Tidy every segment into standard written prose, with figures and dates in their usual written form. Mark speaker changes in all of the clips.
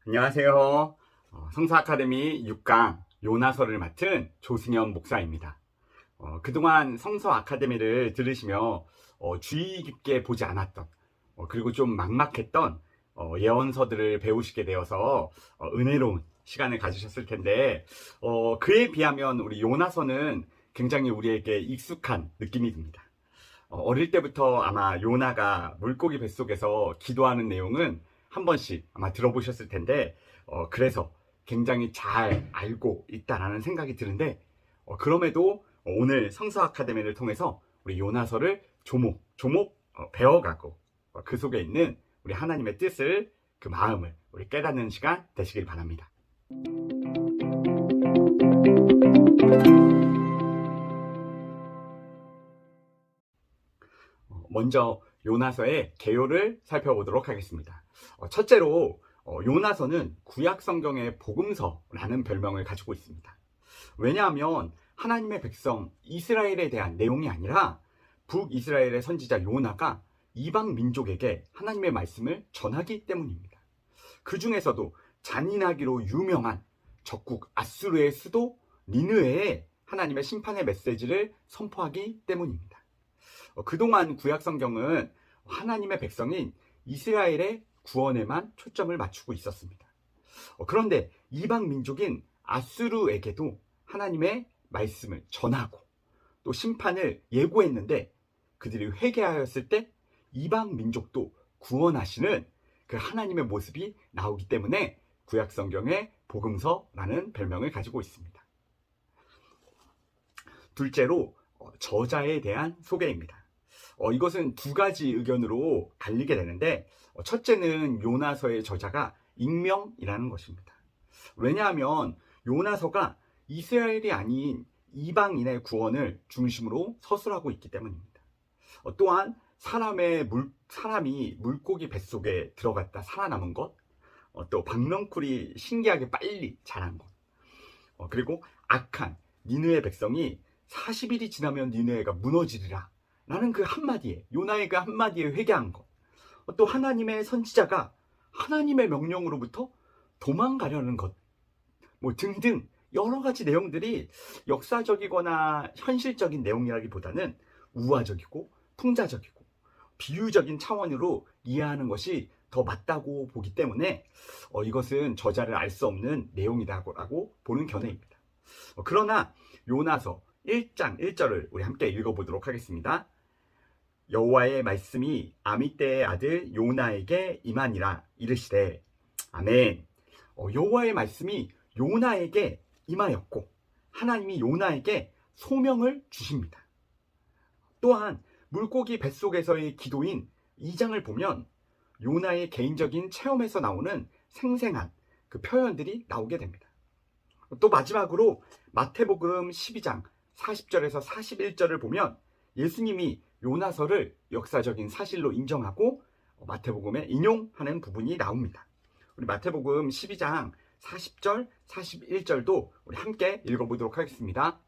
Speaker 1: 안녕하세요. 성서 아카데미 6강 요나서를 맡은 조승현 목사입니다. 그동안 성서 아카데미를 들으시며 주의 깊게 보지 않았던 그리고 좀 막막했던 예언서들을 배우시게 되어서 은혜로운 시간을 가지셨을 텐데 그에 비하면 우리 요나서는 굉장히 우리에게 익숙한 느낌이 듭니다. 어릴 때부터 아마 요나가 물고기 뱃속에서 기도하는 내용은 한 번씩 아마 들어보셨을 텐데 그래서 굉장히 잘 알고 있다라는 생각이 드는데 그럼에도 오늘 성서 아카데미를 통해서 우리 요나서를 조목조목 배워가고 그 속에 있는 우리 하나님의 뜻을 그 마음을 우리 깨닫는 시간 되시길 바랍니다. 먼저 요나서의 개요를 살펴보도록 하겠습니다. 첫째로 요나서는 구약 성경의 복음서라는 별명을 가지고 있습니다. 왜냐하면 하나님의 백성 이스라엘에 대한 내용이 아니라 북이스라엘의 선지자 요나가 이방 민족에게 하나님의 말씀을 전하기 때문입니다. 그 중에서도 잔인하기로 유명한 적국 아수르의 수도 니느웨에 하나님의 심판의 메시지를 선포하기 때문입니다. 그동안 구약 성경은 하나님의 백성인 이스라엘의 구원에만 초점을 맞추고 있었습니다. 그런데 이방 민족인 아수르에게도 하나님의 말씀을 전하고 또 심판을 예고했는데 그들이 회개하였을 때 이방 민족도 구원하시는 그 하나님의 모습이 나오기 때문에 구약 성경의 복음서라는 별명을 가지고 있습니다. 둘째로 저자에 대한 소개입니다. 이것은 두 가지 의견으로 갈리게 되는데 첫째는 요나서의 저자가 익명이라는 것입니다. 왜냐하면 요나서가 이스라엘이 아닌 이방인의 구원을 중심으로 서술하고 있기 때문입니다. 또한 사람이 물고기 뱃속에 들어갔다 살아남은 것, 또 박넝쿨이 신기하게 빨리 자란 것, 그리고 악한 니느웨 백성이 40일이 지나면 니느웨가 무너지리라 라는 그 한마디에, 요나의 그 한마디에 회개한 것, 또 하나님의 선지자가 하나님의 명령으로부터 도망가려는 것, 등등 여러 가지 내용들이 역사적이거나 현실적인 내용이라기보다는 우화적이고 풍자적이고 비유적인 차원으로 이해하는 것이 더 맞다고 보기 때문에 이것은 저자를 알 수 없는 내용이라고 보는 견해입니다. 그러나 요나서 1장 1절을 우리 함께 읽어보도록 하겠습니다. 여호와의 말씀이 아미떼의 아들 요나에게 임하니라 이르시되 아멘. 여호와의 말씀이 요나에게 임하였고 하나님이 요나에게 소명을 주십니다. 또한 물고기 뱃속에서의 기도인 2장을 보면 요나의 개인적인 체험에서 나오는 생생한 그 표현들이 나오게 됩니다. 또 마지막으로 마태복음 12장 40절에서 41절을 보면 예수님이 요나서를 역사적인 사실로 인정하고 마태복음에 인용하는 부분이 나옵니다. 우리 마태복음 12장 40절, 41절도 우리 함께 읽어보도록 하겠습니다.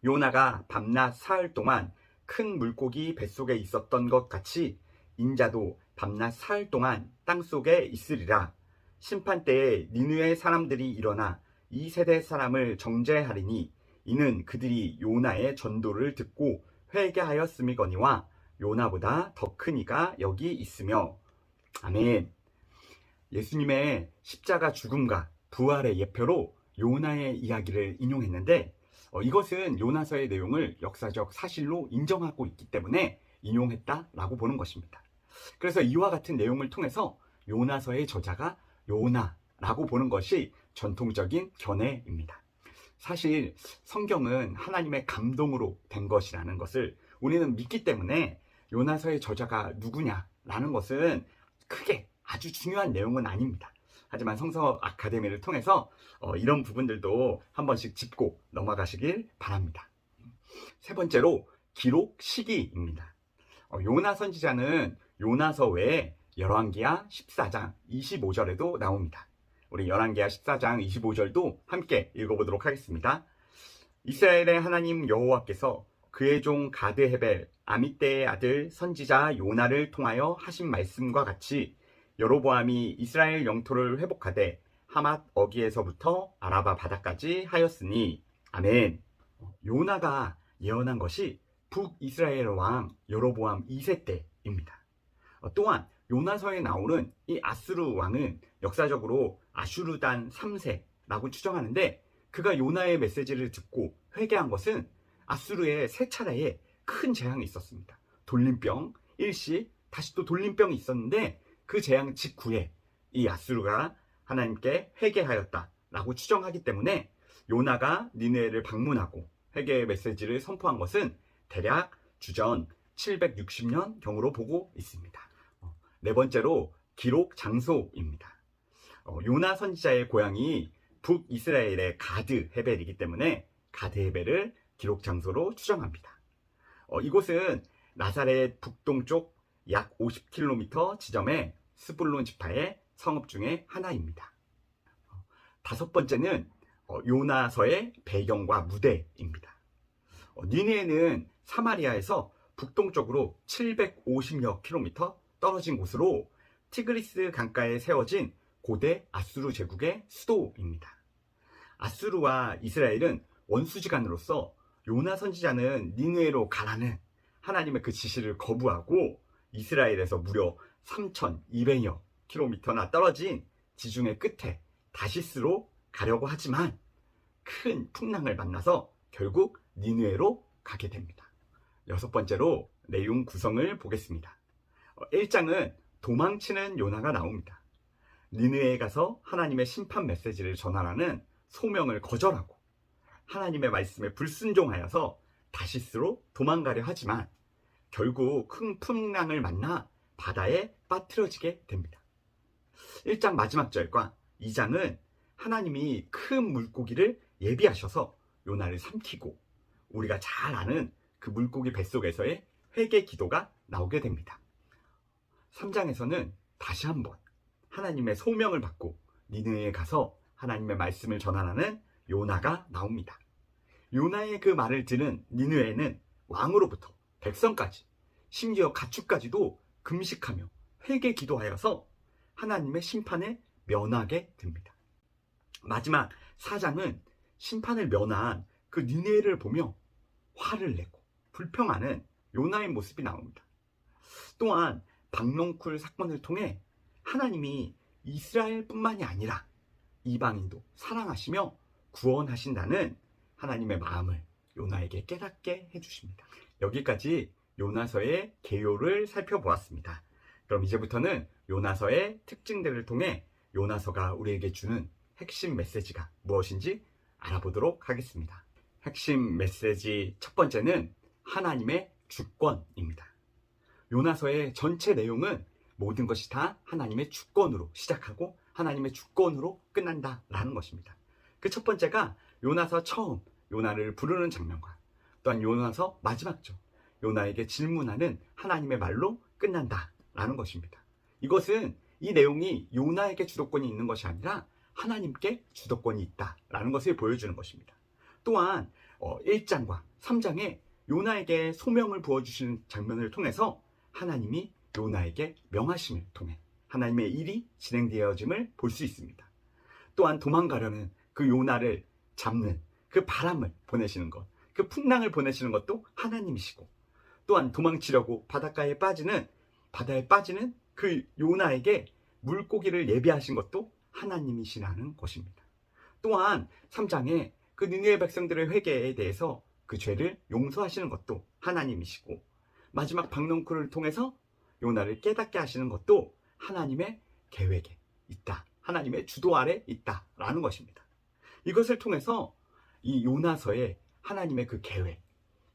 Speaker 1: 요나가 밤낮 사흘 동안 큰 물고기 뱃속에 있었던 것 같이 인자도 밤낮 사흘 동안 땅속에 있으리라. 심판 때에 니느웨 사람들이 일어나 이 세대 사람을 정죄하리니 이는 그들이 요나의 전도를 듣고 회개하였음이거니와 요나보다 더 큰 이가 여기 있으며 아멘. 예수님의 십자가 죽음과 부활의 예표로 요나의 이야기를 인용했는데 이것은 요나서의 내용을 역사적 사실로 인정하고 있기 때문에 인용했다라고 보는 것입니다. 그래서 이와 같은 내용을 통해서 요나서의 저자가 요나라고 보는 것이 전통적인 견해입니다. 사실 성경은 하나님의 감동으로 된 것이라는 것을 우리는 믿기 때문에 요나서의 저자가 누구냐라는 것은 크게 아주 중요한 내용은 아닙니다. 하지만 성서 아카데미를 통해서 이런 부분들도 한 번씩 짚고 넘어가시길 바랍니다. 세 번째로 기록 시기입니다. 요나 선지자는 요나서 외에 열왕기하 14장 25절에도 나옵니다. 우리 열왕기하 14장 25절도 함께 읽어보도록 하겠습니다. 이스라엘의 하나님 여호와께서 그의 종 가드헤벨 아미떼의 아들 선지자 요나를 통하여 하신 말씀과 같이 여로보암이 이스라엘 영토를 회복하되 하맛 어기에서부터 아라바 바다까지 하였으니 아멘. 요나가 예언한 것이 북이스라엘 왕 여로보암 2세 때입니다. 또한 요나서에 나오는 이 아수르 왕은 역사적으로 아슈르단 3세라고 추정하는데, 그가 요나의 메시지를 듣고 회개한 것은 아수르의 세 차례에 큰 재앙이 있었습니다. 돌림병, 일시, 다시 또 돌림병이 있었는데 그 재앙 직후에 이 아수르가 하나님께 회개하였다라고 추정하기 때문에 요나가 니느웨를 방문하고 회개의 메시지를 선포한 것은 대략 주전 760년 경으로 보고 있습니다. 네 번째로 기록 장소입니다. 요나 선지자의 고향이 북이스라엘의 가드 헤벨이기 때문에 가드 헤벨을 기록 장소로 추정합니다. 이곳은 나사렛 북동쪽 약 50km 지점의 스불론 지파의 성읍 중에 하나입니다. 다섯 번째는 요나서의 배경과 무대입니다. 니느웨는 사마리아에서 북동쪽으로 750여 킬로미터 떨어진 곳으로 티그리스 강가에 세워진 고대 아수르 제국의 수도입니다. 아수르와 이스라엘은 원수지간으로서 요나 선지자는 니느웨로 가라는 하나님의 그 지시를 거부하고 이스라엘에서 무려 3,200여 킬로미터나 떨어진 지중해 끝에 다시스로 가려고 하지만 큰 풍랑을 만나서 결국 니느웨로 가게 됩니다. 여섯 번째로 내용 구성을 보겠습니다. 1장은 도망치는 요나가 나옵니다. 니느웨에 가서 하나님의 심판 메시지를 전하라는 소명을 거절하고 하나님의 말씀에 불순종하여서 다시스로 도망가려 하지만 결국 큰 풍랑을 만나 바다에 빠뜨려지게 됩니다. 1장 마지막 절과 2장은 하나님이 큰 물고기를 예비하셔서 요나를 삼키고 우리가 잘 아는 그 물고기 뱃속에서의 회개 기도가 나오게 됩니다. 3장에서는 다시 한번 하나님의 소명을 받고 니느웨에 가서 하나님의 말씀을 전하라는 요나가 나옵니다. 요나의 그 말을 들은 니느웨는 왕으로부터 백성까지 심지어 가축까지도 금식하며 회개 기도하여서 하나님의 심판을 면하게 됩니다. 마지막 4장은 심판을 면한 그 니느웨를 보며 화를 내고 불평하는 요나의 모습이 나옵니다. 또한 박농쿨 사건을 통해 하나님이 이스라엘뿐만이 아니라 이방인도 사랑하시며 구원하신다는 하나님의 마음을 요나에게 깨닫게 해주십니다. 여기까지 요나서의 개요를 살펴보았습니다. 그럼 이제부터는 요나서의 특징들을 통해 요나서가 우리에게 주는 핵심 메시지가 무엇인지 알아보도록 하겠습니다. 핵심 메시지 첫 번째는 하나님의 주권입니다. 요나서의 전체 내용은 모든 것이 다 하나님의 주권으로 시작하고 하나님의 주권으로 끝난다라는 것입니다. 그 첫 번째가 요나서 처음 요나를 부르는 장면과 또한 요나서 마지막 절 요나에게 질문하는 하나님의 말로 끝난다라는 것입니다. 이것은 이 내용이 요나에게 주도권이 있는 것이 아니라 하나님께 주도권이 있다라는 것을 보여주는 것입니다. 또한 1장과 3장에 요나에게 소명을 부어주시는 장면을 통해서 하나님이 요나에게 명하심을 통해 하나님의 일이 진행되어짐을 볼 수 있습니다. 또한 도망가려는 그 요나를 잡는 그 바람을 보내시는 것, 그 풍랑을 보내시는 것도 하나님이시고, 또한 도망치려고 바다에 빠지는 그 요나에게 물고기를 예비하신 것도 하나님이시라는 것입니다. 또한 3장에 그 니느웨 백성들의 회개에 대해서 그 죄를 용서하시는 것도 하나님이시고, 마지막 박농쿨을 통해서 요나를 깨닫게 하시는 것도 하나님의 계획에 있다, 하나님의 주도 아래 있다라는 것입니다. 이것을 통해서 이 요나서의 하나님의 그 계획,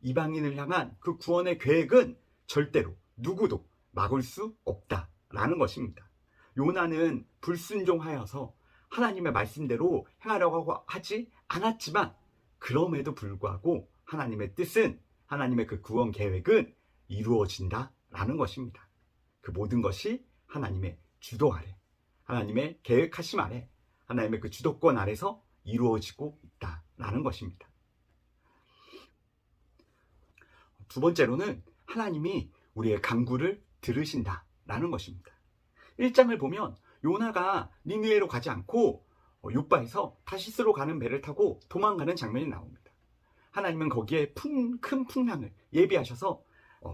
Speaker 1: 이방인을 향한 그 구원의 계획은 절대로 누구도 막을 수 없다라는 것입니다. 요나는 불순종하여서 하나님의 말씀대로 행하려고 하지 않았지만 그럼에도 불구하고 하나님의 뜻은, 하나님의 그 구원 계획은 이루어진다라는 것입니다. 그 모든 것이 하나님의 주도 아래, 하나님의 계획하심 아래, 하나님의 그 주도권 아래서 이루어지고 있다라는 것입니다. 두 번째로는 하나님이 우리의 간구를 들으신다라는 것입니다. 1장을 보면 요나가 니느웨로 가지 않고 요바에서 다시스로 가는 배를 타고 도망가는 장면이 나옵니다. 하나님은 거기에 큰 풍랑을 예비하셔서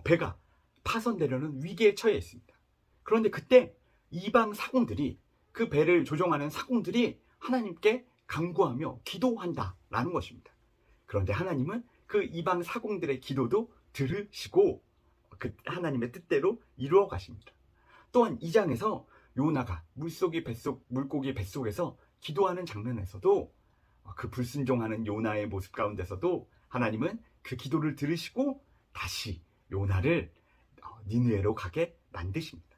Speaker 1: 배가 파손되려는 위기에 처해 있습니다. 그런데 그때 이방 사공들이, 그 배를 조종하는 사공들이 하나님께 간구하며 기도한다라는 것입니다. 그런데 하나님은 그 이방 사공들의 기도도 들으시고 그 하나님의 뜻대로 이루어 가십니다. 또한 2장에서 요나가 물고기 뱃속에서 기도하는 장면에서도 그 불순종하는 요나의 모습 가운데서도 하나님은 그 기도를 들으시고 다시 요나를 니느웨로 가게 만드십니다.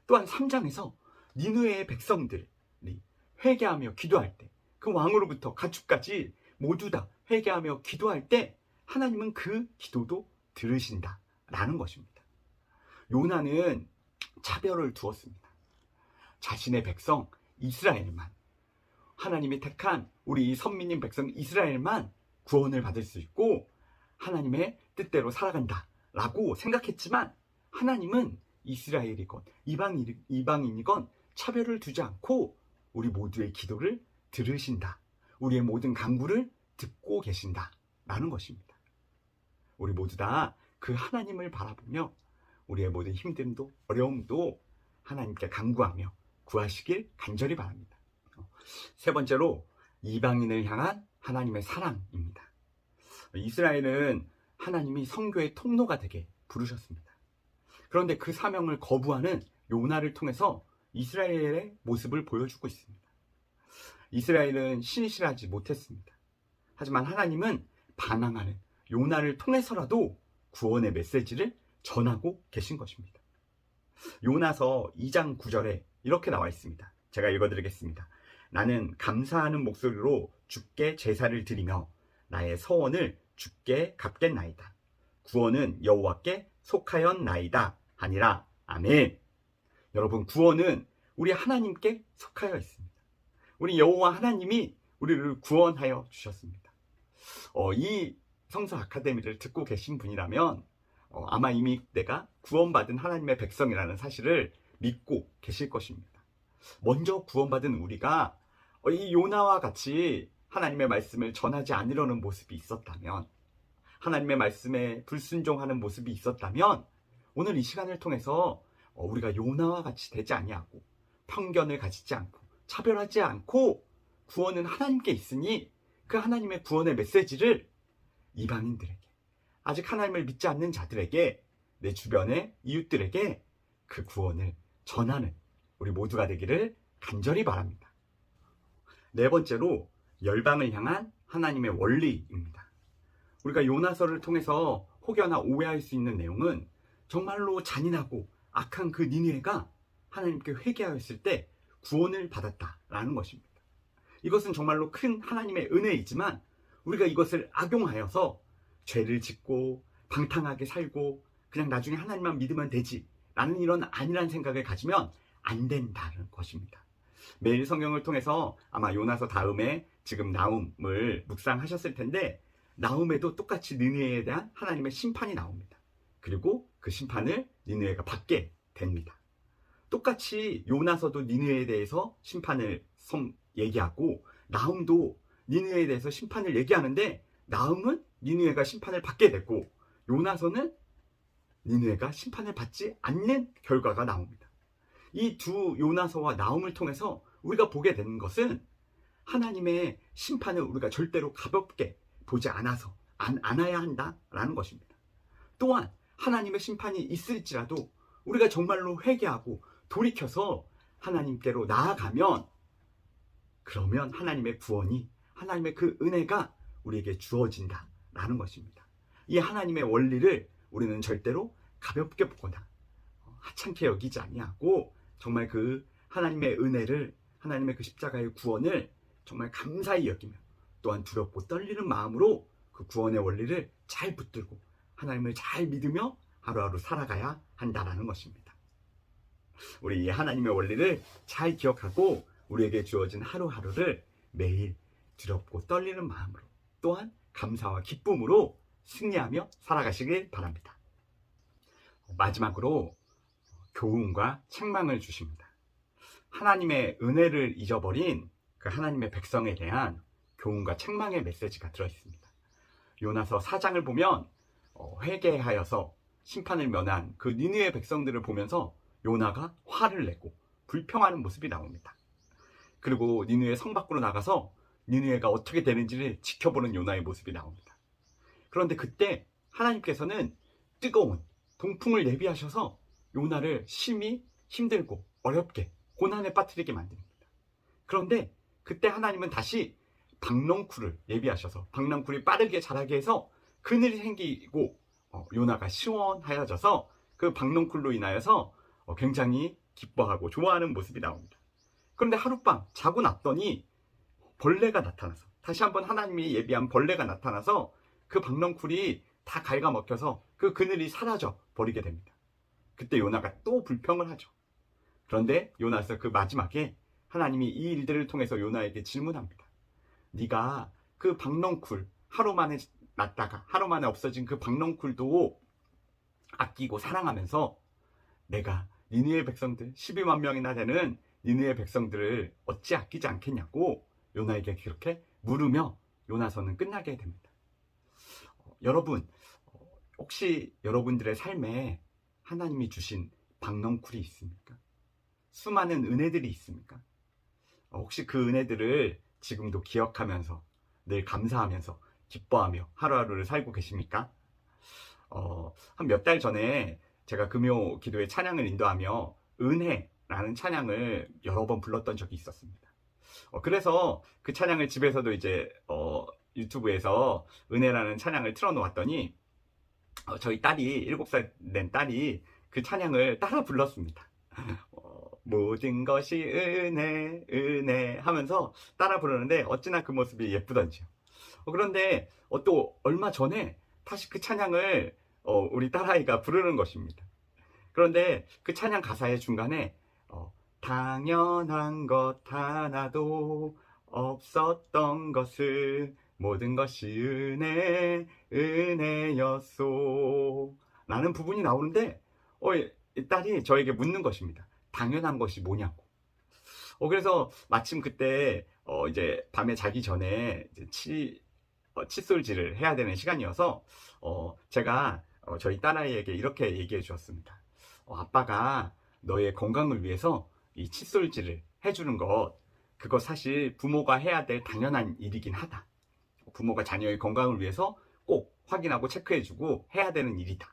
Speaker 1: 또한 3장에서 니느웨의 백성들이 회개하며 기도할 때, 그 왕으로부터 가축까지 모두 다 회개하며 기도할 때 하나님은 그 기도도 들으신다라는 것입니다. 요나는 차별을 두었습니다. 자신의 백성 이스라엘만, 하나님이 택한 우리 선민인 백성 이스라엘만 구원을 받을 수 있고 하나님의 뜻대로 살아간다라고 생각했지만, 하나님은 이스라엘이건 이방인이건 차별을 두지 않고 우리 모두의 기도를 들으신다, 우리의 모든 간구를 듣고 계신다라는 것입니다. 우리 모두 다 그 하나님을 바라보며 우리의 모든 힘듦도 어려움도 하나님께 간구하며 구하시길 간절히 바랍니다. 세 번째로, 이방인을 향한 하나님의 사랑입니다. 이스라엘은 하나님이 선교의 통로가 되게 부르셨습니다. 그런데 그 사명을 거부하는 요나를 통해서 이스라엘의 모습을 보여주고 있습니다. 이스라엘은 신실하지 못했습니다. 하지만 하나님은 반항하는 요나를 통해서라도 구원의 메시지를 전하고 계신 것입니다. 요나서 2장 9절에 이렇게 나와 있습니다. 제가 읽어드리겠습니다. 나는 감사하는 목소리로 주께 제사를 드리며 나의 서원을 주께 갚겠나이다. 구원은 여호와께 속하였나이다 하니라. 아멘. 여러분, 구원은 우리 하나님께 속하여 있습니다. 우리 여호와 하나님이 우리를 구원하여 주셨습니다. 이 성서 아카데미를 듣고 계신 분이라면 아마 이미 내가 구원받은 하나님의 백성이라는 사실을 믿고 계실 것입니다. 먼저 구원받은 우리가 이 요나와 같이 하나님의 말씀을 전하지 않으려는 모습이 있었다면, 하나님의 말씀에 불순종하는 모습이 있었다면, 오늘 이 시간을 통해서 우리가 요나와 같이 되지 아니하고 편견을 가지지 않고 차별하지 않고 구원은 하나님께 있으니 그 하나님의 구원의 메시지를 이방인들에게, 아직 하나님을 믿지 않는 자들에게, 내 주변의 이웃들에게 그 구원을 전하는 우리 모두가 되기를 간절히 바랍니다. 네 번째로, 열방을 향한 하나님의 원리입니다. 우리가 요나서를 통해서 혹여나 오해할 수 있는 내용은 정말로 잔인하고 악한 그 니느웨가 하나님께 회개하였을 때 구원을 받았다라는 것입니다. 이것은 정말로 큰 하나님의 은혜이지만 우리가 이것을 악용하여서 죄를 짓고 방탕하게 살고 그냥 나중에 하나님만 믿으면 되지 라는 이런 안일한 생각을 가지면 안 된다는 것입니다. 매일 성경을 통해서 아마 요나서 다음에 지금 나훔을 묵상하셨을 텐데, 나훔에도 똑같이 니느웨에 대한 하나님의 심판이 나옵니다. 그리고 그 심판을 니느웨가 받게 됩니다. 똑같이 요나서도 니느웨에 대해서 심판을 얘기하고, 나훔도 니느웨에 대해서 심판을 얘기하는데, 나훔은 니느웨가 심판을 받게 됐고 요나서는 니느웨가 심판을 받지 않는 결과가 나옵니다. 이 두 요나서와 나훔을 통해서 우리가 보게 되는 것은 하나님의 심판을 우리가 절대로 가볍게 보지 않아야 한다라는 것입니다. 또한 하나님의 심판이 있을지라도 우리가 정말로 회개하고 돌이켜서 하나님께로 나아가면, 그러면 하나님의 구원이, 하나님의 그 은혜가 우리에게 주어진다라는 것입니다. 이 하나님의 원리를 우리는 절대로 가볍게 보거나 하찮게 여기지 아니하고, 정말 그 하나님의 은혜를, 하나님의 그 십자가의 구원을 정말 감사히 여기며, 또한 두렵고 떨리는 마음으로 그 구원의 원리를 잘 붙들고 하나님을 잘 믿으며 하루하루 살아가야 한다라는 것입니다. 우리 이 하나님의 원리를 잘 기억하고 우리에게 주어진 하루하루를 매일 두렵고 떨리는 마음으로, 또한 감사와 기쁨으로 승리하며 살아가시길 바랍니다. 마지막으로 교훈과 책망을 주십니다. 하나님의 은혜를 잊어버린 그 하나님의 백성에 대한 교훈과 책망의 메시지가 들어있습니다. 요나서 4장을 보면 회개하여서 심판을 면한 그 니느웨 백성들을 보면서 요나가 화를 내고 불평하는 모습이 나옵니다. 그리고 니느웨 성 밖으로 나가서 니느웨가 어떻게 되는지를 지켜보는 요나의 모습이 나옵니다. 그런데 그때 하나님께서는 뜨거운 동풍을 예비하셔서 요나를 심히 힘들고 어렵게 고난에 빠뜨리게 만듭니다. 그런데 그때 하나님은 다시 박넝쿨을 예비하셔서 박넝쿨이 빠르게 자라게 해서 그늘이 생기고 요나가 시원하여져서 그 박넝쿨로 인하여서 굉장히 기뻐하고 좋아하는 모습이 나옵니다. 그런데 하룻밤 자고 났더니 벌레가 나타나서 다시 한번 하나님이 예비한 벌레가 나타나서 그 박넝쿨이 다 갉아먹혀서 그 그늘이 사라져 버리게 됩니다. 그때 요나가 또 불평을 하죠. 그런데 요나서 그 마지막에 하나님이 이 일들을 통해서 요나에게 질문합니다. 네가 그 박넝쿨 하루 만에 났다가 하루 만에 없어진 그 박넝쿨도 아끼고 사랑하면서 내가 니느웨 백성들 12만 명이나 되는 니느웨 백성들을 어찌 아끼지 않겠냐고 요나에게 그렇게 물으며 요나서는 끝나게 됩니다. 여러분, 혹시 여러분들의 삶에 하나님이 주신 박넝쿨이 있습니까? 수많은 은혜들이 있습니까? 혹시 그 은혜들을 지금도 기억하면서 늘 감사하면서 기뻐하며 하루하루를 살고 계십니까? 한 몇 달 전에 제가 금요 기도회 찬양을 인도하며 은혜라는 찬양을 여러 번 불렀던 적이 있었습니다. 그래서 그 찬양을 집에서도 이제 유튜브에서 은혜라는 찬양을 틀어놓았더니 저희 딸이 7살 된 딸이 그 찬양을 따라 불렀습니다. 모든 것이 은혜 은혜 하면서 따라 부르는데 어찌나 그 모습이 예쁘던지요. 그런데 또 얼마 전에 다시 그 찬양을 우리 딸아이가 부르는 것입니다. 그런데 그 찬양 가사의 중간에 당연한 것 하나도 없었던 것을 모든 것이 은혜였소 라는 부분이 나오는데 이 딸이 저에게 묻는 것입니다. 당연한 것이 뭐냐고. 그래서 마침 그때 이제 밤에 자기 전에 이제 칫솔질을 해야 되는 시간이어서 제가 저희 딸아이에게 이렇게 얘기해 주었습니다. 아빠가 너의 건강을 위해서 이 칫솔질을 해주는 것, 그거 사실 부모가 해야 될 당연한 일이긴 하다. 부모가 자녀의 건강을 위해서 꼭 확인하고 체크해주고 해야 되는 일이다.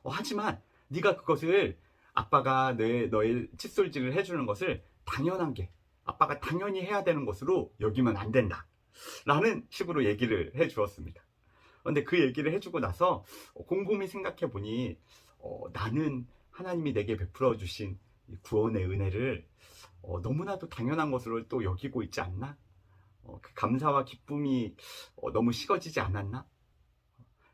Speaker 1: 하지만 네가 그것을 아빠가 너의 칫솔질을 해주는 것을 당연한 게 아빠가 당연히 해야 되는 것으로 여기면 안 된다 라는 식으로 얘기를 해 주었습니다. 그런데 그 얘기를 해주고 나서 곰곰이 생각해 보니 나는 하나님이 내게 베풀어 주신 구원의 은혜를 너무나도 당연한 것으로 또 여기고 있지 않나? 그 감사와 기쁨이 너무 식어지지 않았나?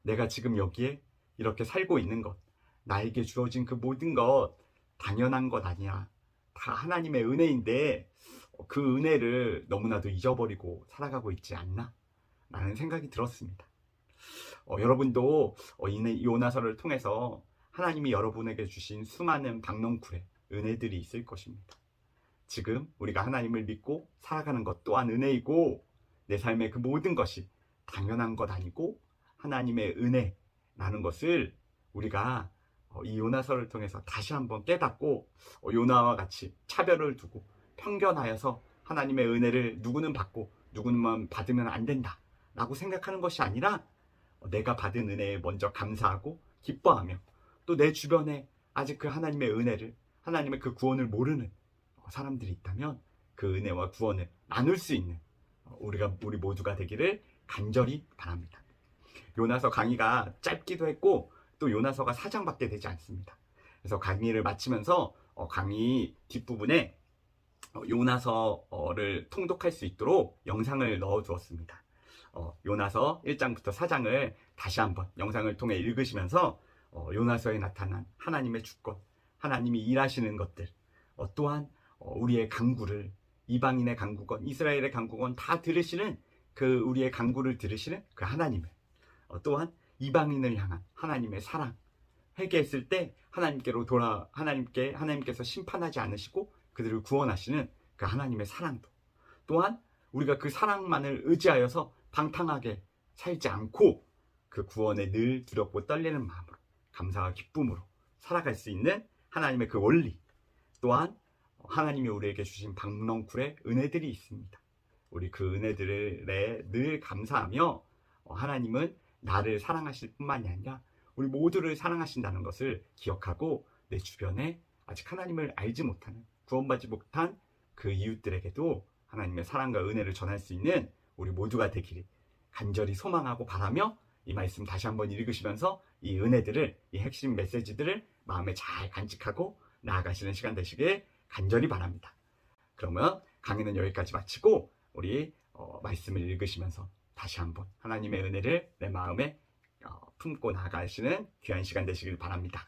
Speaker 1: 내가 지금 여기에 이렇게 살고 있는 것, 나에게 주어진 그 모든 것 당연한 것 아니야. 다 하나님의 은혜인데 그 은혜를 너무나도 잊어버리고 살아가고 있지 않나? 라는 생각이 들었습니다. 여러분도 이 요나서를 통해서 하나님이 여러분에게 주신 수많은 박넝쿨의 은혜들이 있을 것입니다. 지금 우리가 하나님을 믿고 살아가는 것 또한 은혜이고 내 삶의 그 모든 것이 당연한 것 아니고 하나님의 은혜라는 것을 우리가 이 요나서를 통해서 다시 한번 깨닫고 요나와 같이 차별을 두고 편견하여서 하나님의 은혜를 누구는 받고 누구는 받으면 안 된다 라고 생각하는 것이 아니라 내가 받은 은혜에 먼저 감사하고 기뻐하며 또 내 주변에 아직 그 하나님의 은혜를 하나님의 그 구원을 모르는 사람들이 있다면 그 은혜와 구원을 나눌 수 있는 우리 모두가 되기를 간절히 바랍니다. 요나서 강의가 짧기도 했고 또 요나서가 4장밖에 되지 않습니다. 그래서 강의를 마치면서 강의 뒷부분에 요나서를 통독할 수 있도록 영상을 넣어 두었습니다. 요나서 1장부터 4장을 다시 한번 영상을 통해 읽으시면서 요나서에 나타난 하나님의 주권, 하나님이 일하시는 것들, 또한 우리의 간구를 이방인의 간구건 이스라엘의 간구건 다 들으시는 그 우리의 간구를 들으시는 그 하나님을, 또한 이방인을 향한 하나님의 사랑, 회개했을 때 하나님께서 심판하지 않으시고 그들을 구원하시는 그 하나님의 사랑도, 또한 우리가 그 사랑만을 의지하여서 방탕하게 살지 않고 그 구원에 늘 두렵고 떨리는 마음으로 감사와 기쁨으로 살아갈 수 있는 하나님의 그 원리, 또한 하나님이 우리에게 주신 박넝쿨의 은혜들이 있습니다. 우리 그 은혜들에 늘 감사하며 하나님은 나를 사랑하실 뿐만이 아니라 우리 모두를 사랑하신다는 것을 기억하고 내 주변에 아직 하나님을 알지 못하는, 구원받지 못한 그 이웃들에게도 하나님의 사랑과 은혜를 전할 수 있는 우리 모두가 되기를 간절히 소망하고 바라며, 이 말씀 다시 한번 읽으시면서 이 은혜들을, 이 핵심 메시지들을 마음에 잘 간직하고 나아가시는 시간 되시길 간절히 바랍니다. 그러면 강의는 여기까지 마치고 우리 말씀을 읽으시면서 다시 한번 하나님의 은혜를 내 마음에 품고 나아가시는 귀한 시간 되시길 바랍니다.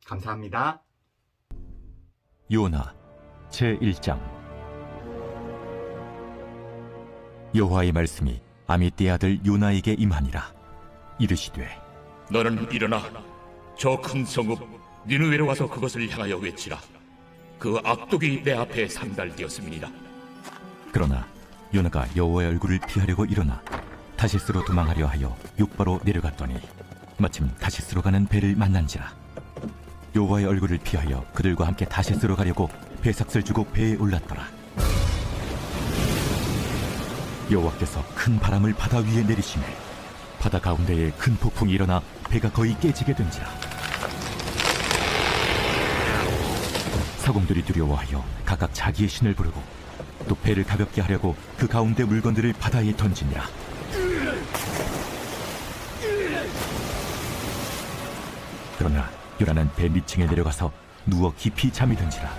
Speaker 1: 감사합니다.
Speaker 2: 요나 제1장. 여호와의 말씀이 아미떼의 아들 요나에게 임하니라. 이르시되,
Speaker 3: 너는 일어나 저 큰 성읍 니느웨로 와서 그것을 향하여 외치라. 그 악독이 내 앞에 상달되었습니다.
Speaker 2: 그러나 요나가 여호와의 얼굴을 피하려고 일어나 다시스로 도망하려 하여 욕바로 내려갔더니 마침 다시스로 가는 배를 만난지라. 여호와의 얼굴을 피하여 그들과 함께 다시스로 가려고 배삭을 주고 배에 올랐더라. 여호와께서 큰 바람을 바다 위에 내리시매 바다 가운데에 큰 폭풍이 일어나 배가 거의 깨지게 된지라. 사공들이 두려워하여 각각 자기의 신을 부르고 또 배를 가볍게 하려고 그 가운데 물건들을 바다에 던지니라. 그러나 요나는 배 밑층에 내려가서 누워 깊이 잠이 든지라.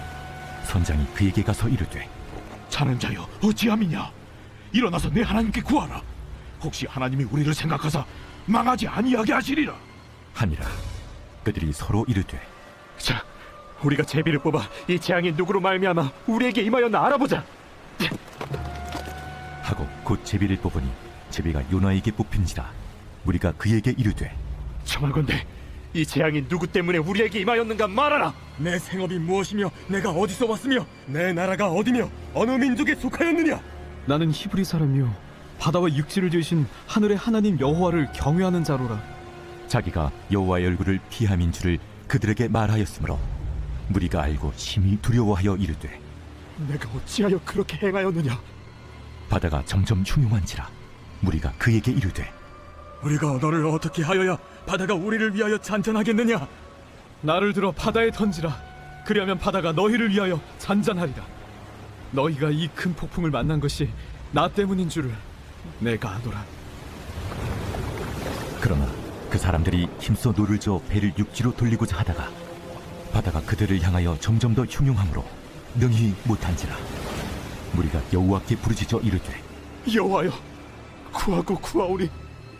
Speaker 2: 선장이 그에게 가서 이르되,
Speaker 3: 자는 자여 어찌함이냐? 일어나서 내 하나님께 구하라. 혹시 하나님이 우리를 생각하사 망하지 아니하게 하시리라
Speaker 2: 하니라. 그들이 서로 이르되,
Speaker 4: 자, 우리가 제비를 뽑아 이 재앙이 누구로 말미암아 우리에게 임하였나 알아보자.
Speaker 2: 하고 곧 제비를 뽑으니 제비가 요나에게 뽑힌지라. 무리가 그에게 이르되,
Speaker 4: 청하건대 이 재앙이 누구 때문에 우리에게 임하였는가 말하라.
Speaker 5: 내 생업이 무엇이며 내가 어디서 왔으며 내 나라가 어디며 어느 민족에 속하였느냐?
Speaker 6: 나는 히브리 사람이요 바다와 육지를 지으신 하늘의 하나님 여호와를 경외하는 자로라.
Speaker 2: 자기가 여호와의 얼굴을 피함인 줄을 그들에게 말하였으므로 무리가 알고 심히 두려워하여 이르되,
Speaker 4: 내가 어찌하여 그렇게 행하였느냐?
Speaker 2: 바다가 점점 흉흉한지라. 무리가 그에게 이르되,
Speaker 5: 우리가 너를 어떻게 하여야 바다가 우리를 위하여 잔잔하겠느냐?
Speaker 6: 나를 들어 바다에 던지라. 그리하면 바다가 너희를 위하여 잔잔하리라. 너희가 이 큰 폭풍을 만난 것이 나 때문인 줄을 내가 아노라.
Speaker 2: 그러나 그 사람들이 힘써 노를 저어 배를 육지로 돌리고자 하다가 바다가 그들을 향하여 점점 더 흉흉함으로 능히 못한지라. 무리가 여호와께 부르짖어 이르되,
Speaker 4: 여호와여, 구하고 구하오니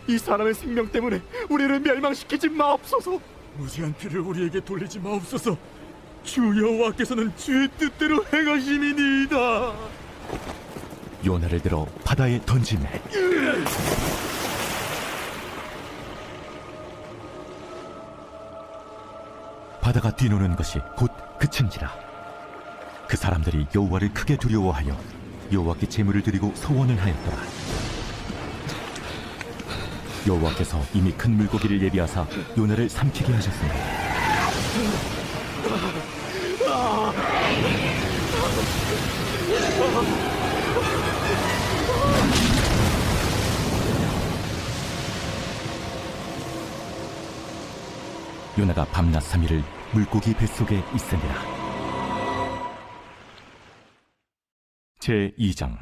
Speaker 4: 이 사람의 생명 때문에 우리를 멸망시키지 마옵소서.
Speaker 5: 무지한 피를 우리에게 돌리지 마옵소서. 주 여호와께서는 주의 뜻대로 행하심이니이다.
Speaker 2: 요나를 들어 바다에 던지매 바다가 뛰노는 것이 곧 그친지라. 그 사람들이 여호와를 크게 두려워하여 여호와께 제물을 드리고 서원을 하였더라. 여호와께서 이미 큰 물고기를 예비하사 요나를 삼키게 하셨으니 요나가 밤낮 3일을 물고기 뱃속에 있으니라. 제2장.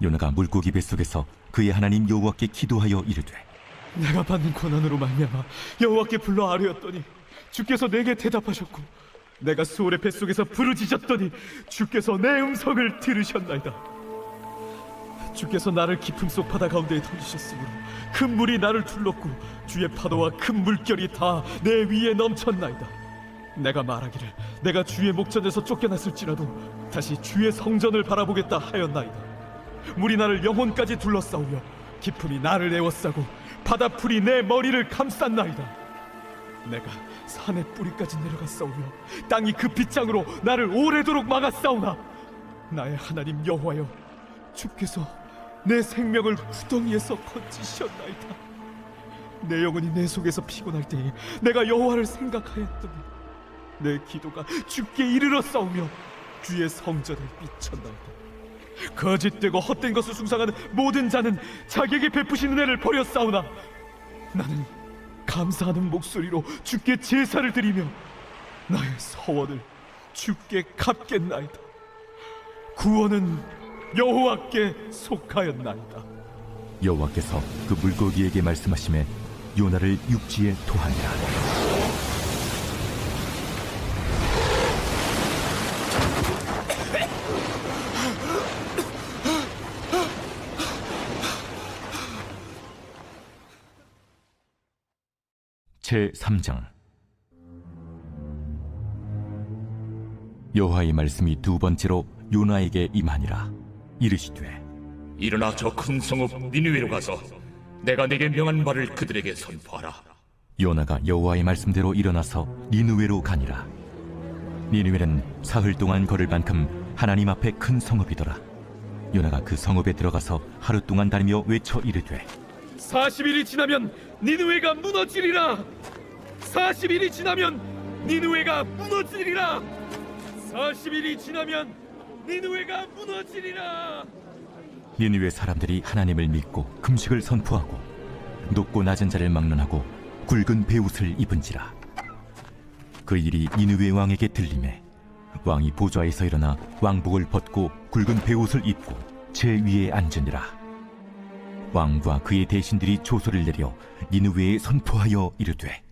Speaker 2: 요나가 물고기 뱃속에서 그의 하나님 여호와께 기도하여 이르되,
Speaker 6: 내가 받는 고난으로 말미암아 여호와께 불러 아뢰었더니 주께서 내게 대답하셨고, 내가 수월의 뱃속에서 부르짖었더니 주께서 내 음성을 들으셨나이다. 주께서 나를 깊음 속 바다 가운데에 던지셨으므로 큰 물이 나를 둘렀고 주의 파도와 큰 물결이 다 내 위에 넘쳤나이다. 내가 말하기를 내가 주의 목전에서 쫓겨났을지라도 다시 주의 성전을 바라보겠다 하였나이다. 물이 나를 영혼까지 둘러싸우며 깊음이 나를 에워싸고 바다풀이 내 머리를 감쌌나이다. 내가 산의 뿌리까지 내려갔사오며 땅이 그 빗장으로 나를 오래도록 막았사오나 나의 하나님 여호와여, 주께서 내 생명을 구덩이에서 건지셨나이다. 내 영혼이 내 속에서 피곤할 때에 내가 여호와를 생각하였더니 내 기도가 주께 이르렀사오며 주의 성전을 비쳤나이다. 거짓되고 헛된 것을 숭상하는 모든 자는 자기에게 베푸신 은혜를 버렸사오나 나는 감사하는 목소리로 주께 제사를 드리며 나의 서원을 주께 갚겠나이다. 구원은 여호와께 속하였나이다.
Speaker 2: 여호와께서 그 물고기에게 말씀하시매 요나를 육지에 토하니라. 제3장. 여호와의 말씀이 두 번째로 요나에게 임하니라. 이르시되
Speaker 3: 일어나 저 큰 성읍 니느웨로 가서 내가 내게 명한 말을 그들에게 선포하라.
Speaker 2: 요나가 여호와의 말씀대로 일어나서 니느웨로 가니라. 니느웨는 사흘 동안 걸을 만큼 하나님 앞에 큰 성읍이더라. 요나가 그 성읍에 들어가서 하루 동안 다니며 외쳐 이르되
Speaker 6: 40일이 지나면 니느웨가 무너지리라. 40일이 지나면 니느웨가 무너지리라. 40일이 지나면 니느웨가 무너지리라.
Speaker 2: 니느웨 사람들이 하나님을 믿고 금식을 선포하고 높고 낮은 자를 막론하고 굵은 베옷을 입은지라. 그 일이 니느웨 왕에게 들리매 왕이 보좌에서 일어나 왕복을 벗고 굵은 베옷을 입고 제 위에 앉으니라. 왕과 그의 대신들이 조소를 내려 니느웨에 선포하여 이르되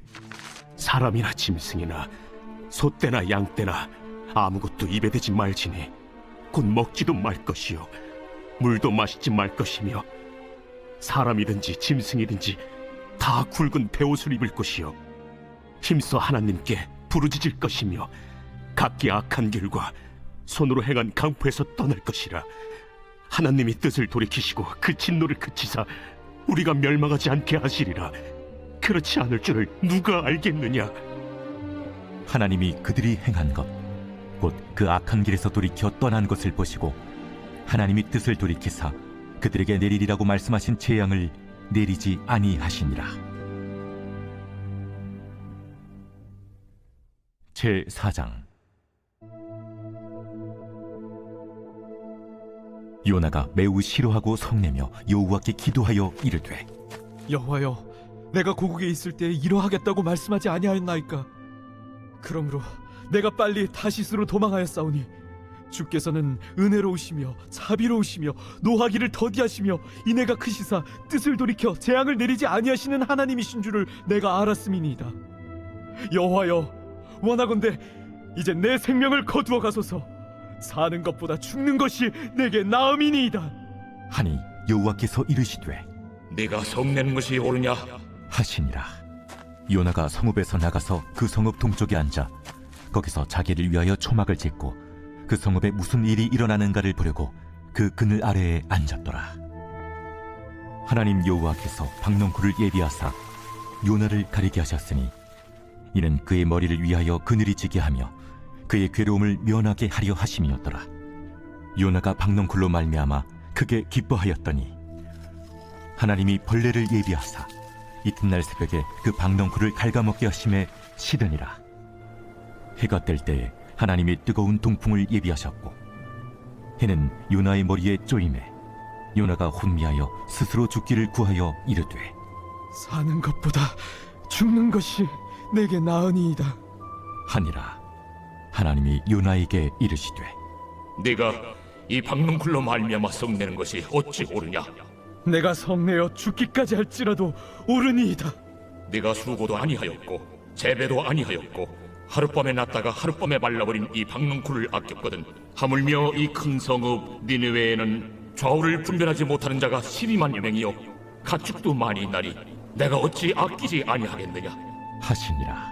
Speaker 4: 사람이나 짐승이나 소떼나 양떼나 아무것도 입에 대지 말지니 곧 먹지도 말 것이요 물도 마시지 말 것이며 사람이든지 짐승이든지 다 굵은 베옷을 입을 것이요 힘써 하나님께 부르짖을 것이며 각기 악한 길과 손으로 행한 강포에서 떠날 것이라. 하나님이 뜻을 돌이키시고 그 진노를 그치사 우리가 멸망하지 않게 하시리라. 그렇지 않을 줄을 누가 알겠느냐.
Speaker 2: 하나님이 그들이 행한 것 곧 그 악한 길에서 돌이켜 떠난 것을 보시고 하나님이 뜻을 돌이키사 그들에게 내리리라고 말씀하신 재앙을 내리지 아니하시니라. 제4장. 요나가 매우 싫어하고 성내며 여호와께 기도하여 이르되
Speaker 6: 여호와여, 내가 고국에 있을 때 이러하겠다고 말씀하지 아니하였나이까? 그러므로 내가 빨리 다시스로 도망하였사오니 주께서는 은혜로우시며 자비로우시며 노하기를 더디하시며 인애가 크시사 뜻을 돌이켜 재앙을 내리지 아니하시는 하나님이신 줄을 내가 알았음이니이다. 여호와여, 원하건대 이제 내 생명을 거두어 가소서. 사는 것보다 죽는 것이 내게 나음이니이다.
Speaker 2: 하니 여호와께서 이르시되
Speaker 3: 네가 성내는 것이 옳으냐?
Speaker 2: 하시니라. 요나가 성읍에서 나가서 그 성읍 동쪽에 앉아 거기서 자기를 위하여 초막을 짓고 그 성읍에 무슨 일이 일어나는가를 보려고 그 그늘 아래에 앉았더라. 하나님 여호와께서 박넝쿨을 예비하사 요나를 가리게 하셨으니 이는 그의 머리를 위하여 그늘이 지게 하며 그의 괴로움을 면하게 하려 하심이었더라. 요나가 박넝쿨로 말미암아 크게 기뻐하였더니 하나님이 벌레를 예비하사 이튿날 새벽에 그 박넝쿨을 갉아먹게 하심에 시드니라. 해가 뜰 때에 하나님이 뜨거운 동풍을 예비하셨고 해는 요나의 머리에 쪼임에 요나가 혼미하여 스스로 죽기를 구하여 이르되
Speaker 6: 사는 것보다 죽는 것이 내게 나으니이다.
Speaker 2: 하니라. 하나님이 요나에게 이르시되
Speaker 3: 네가 이 박넝쿨로 말미암아 성내는 것이 어찌 옳으냐?
Speaker 6: 내가 성내어 죽기까지 할지라도 옳으니이다.
Speaker 3: 네가 수고도 아니하였고 재배도 아니하였고 하룻밤에 났다가 하룻밤에 말라버린 이 박넝쿨을 아꼈거든. 하물며 이 큰 성읍 니느웨에는 좌우를 분별하지 못하는 자가 12만여 명이요 가축도 많이 있나니 내가 어찌 아끼지 아니하겠느냐?
Speaker 2: 하시니라.